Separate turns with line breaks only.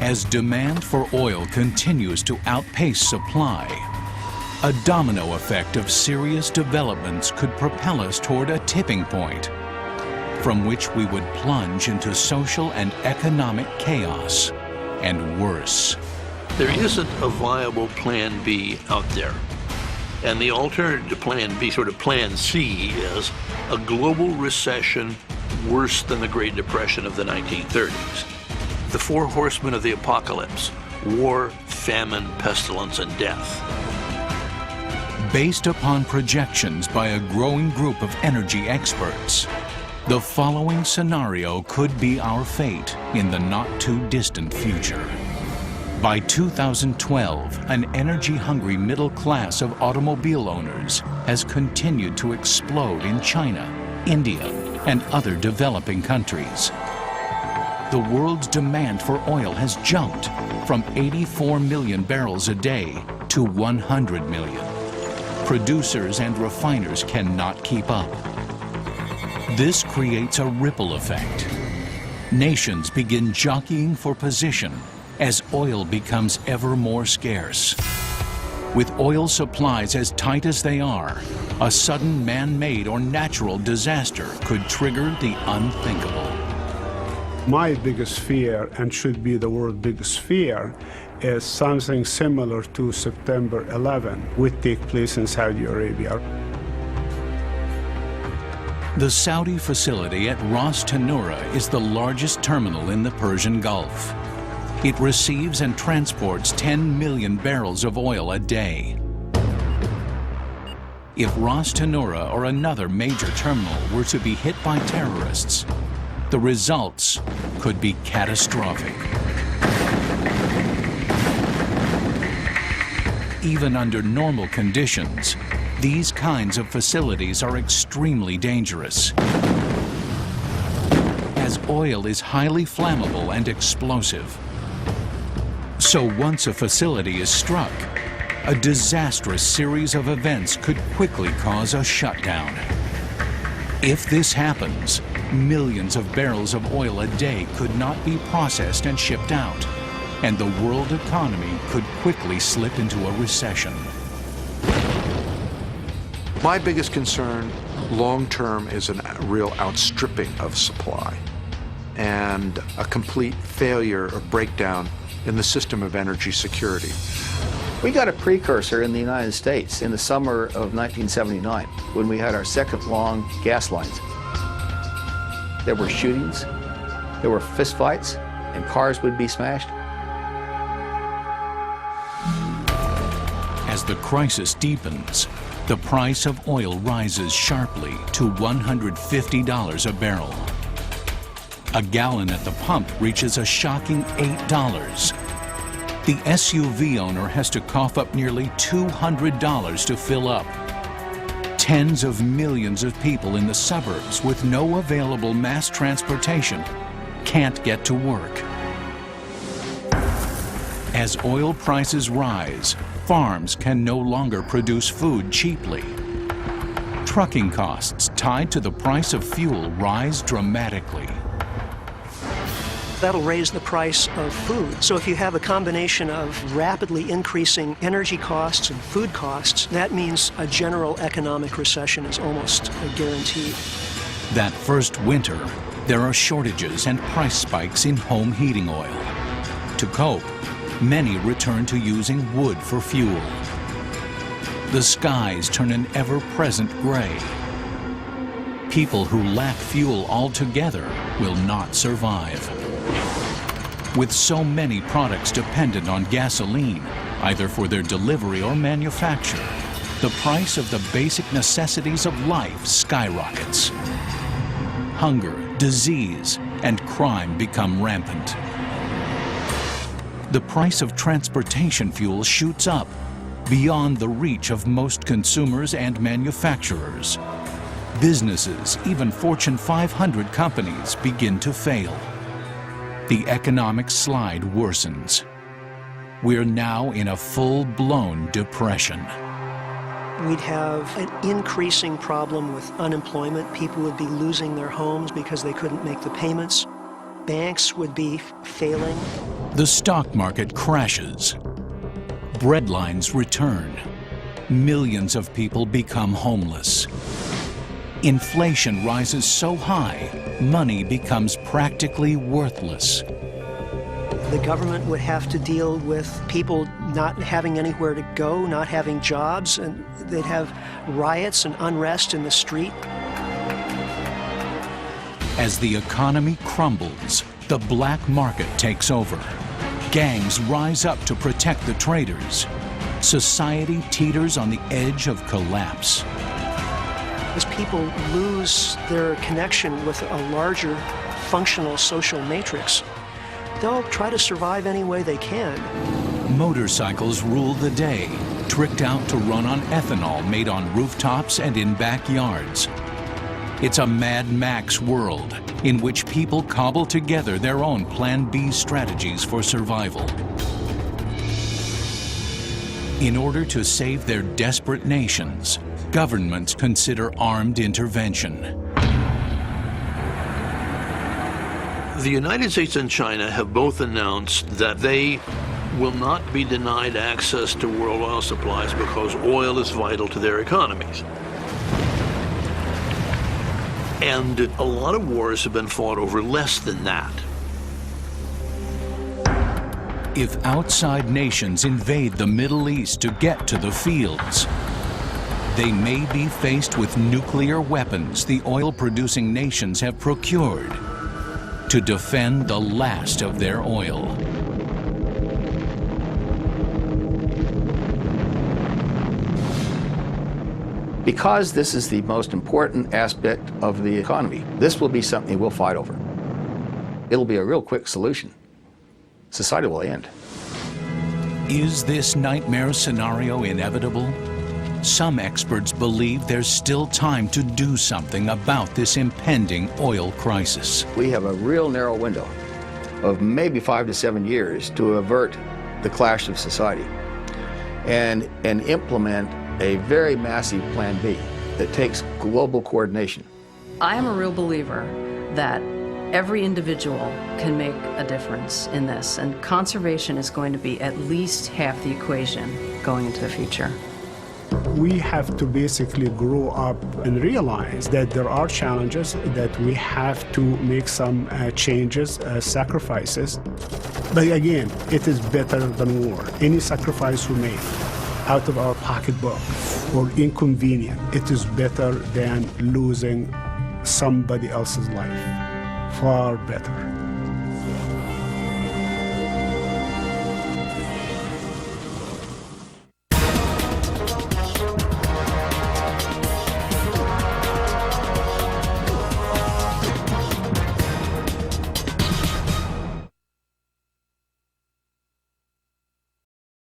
As demand for oil continues to outpace supply, a domino effect of serious developments could propel us toward a tipping point from which we would plunge into social and economic chaos, and worse.
There isn't a viable Plan B out there. And the alternative to Plan B, sort of Plan C, is a global recession worse than the Great Depression of the 1930s. The four horsemen of the apocalypse: war, famine, pestilence, and death.
Based upon projections by a growing group of energy experts, the following scenario could be our fate in the not-too-distant future. By 2012, an energy-hungry middle class of automobile owners has continued to explode in China, India, and other developing countries. The world's demand for oil has jumped from 84 million barrels a day to 100 million. Producers and refiners cannot keep up. This creates a ripple effect. Nations begin jockeying for position as oil becomes ever more scarce. With oil supplies as tight as they are, a sudden man-made or natural disaster could trigger the unthinkable.
My biggest fear, and should be the world's biggest fear, is something similar to September 11 would take place in Saudi Arabia.
The Saudi facility at Ras Tanura is the largest terminal in the Persian Gulf. It receives and transports 10 million barrels of oil a day. If Ras Tanura or another major terminal were to be hit by terrorists, the results could be catastrophic. Even under normal conditions, these kinds of facilities are extremely dangerous, as oil is highly flammable and explosive. So once a facility is struck, a disastrous series of events could quickly cause a shutdown. If this happens, millions of barrels of oil a day could not be processed and shipped out, and the world economy could quickly slip into a recession.
My biggest concern long-term is a real outstripping of supply and a complete failure or breakdown in the system of energy security.
We got a precursor in the United States in the summer of 1979 when we had our second long gas lines. There were shootings, there were fistfights, and cars would be smashed.
As the crisis deepens, the price of oil rises sharply to $150 a barrel. A gallon at the pump reaches a shocking $8. The SUV owner has to cough up nearly $200 to fill up. Tens of millions of people in the suburbs with no available mass transportation can't get to work. As oil prices rise, farms can no longer produce food cheaply. Trucking costs tied to the price of fuel rise dramatically.
That'll raise the price of food. So if you have a combination of rapidly increasing energy costs and food costs, that means a general economic recession is almost a guarantee.
That first winter, there are shortages and price spikes in home heating oil. To cope, many return to using wood for fuel. The skies turn an ever-present gray. People who lack fuel altogether will not survive. With so many products dependent on gasoline, either for their delivery or manufacture, the price of the basic necessities of life skyrockets. Hunger, disease, and crime become rampant. The price of transportation fuel shoots up beyond the reach of most consumers and manufacturers. Businesses, even Fortune 500 companies, begin to fail. The economic slide worsens. We're now in a full-blown depression.
We'd have an increasing problem with unemployment. People would be losing their homes because they couldn't make the payments. Banks would be failing.
The stock market crashes. Breadlines return. Millions of people become homeless. Inflation rises so high, money becomes practically worthless.
The government would have to deal with people not having anywhere to go, not having jobs, and they'd have riots and unrest in the street.
As the economy crumbles, the black market takes over. Gangs rise up to protect the traders. Society teeters on the edge of collapse.
As people lose their connection with a larger functional social matrix, they'll try to survive any way they can.
Motorcycles rule the day, tricked out to run on ethanol made on rooftops and in backyards. It's a Mad Max world in which people cobble together their own Plan B strategies for survival. In order to save their desperate nations, governments consider armed intervention.
The United States and China have both announced that they will not be denied access to world oil supplies because oil is vital to their economies. And a lot of wars have been fought over less than that.
If outside nations invade the Middle East to get to the fields, they may be faced with nuclear weapons the oil-producing nations have procured to defend the last of their oil.
Because this is the most important aspect of the economy, this will be something we'll fight over. It'll be a real quick solution. Society will end.
Is this nightmare scenario inevitable? Some experts believe there's still time to do something about this impending oil crisis.
We have a real narrow window of maybe 5 to 7 years to avert the clash of society and implement a very massive Plan B that takes global coordination.
I am a real believer that every individual can make a difference in this, and conservation is going to be at least half the equation going into the future.
We have to basically grow up and realize that there are challenges, that we have to make some changes, sacrifices. But again, it is better than war. Any sacrifice we make out of our pocketbook or inconvenient, it is better than losing somebody else's life. Far better.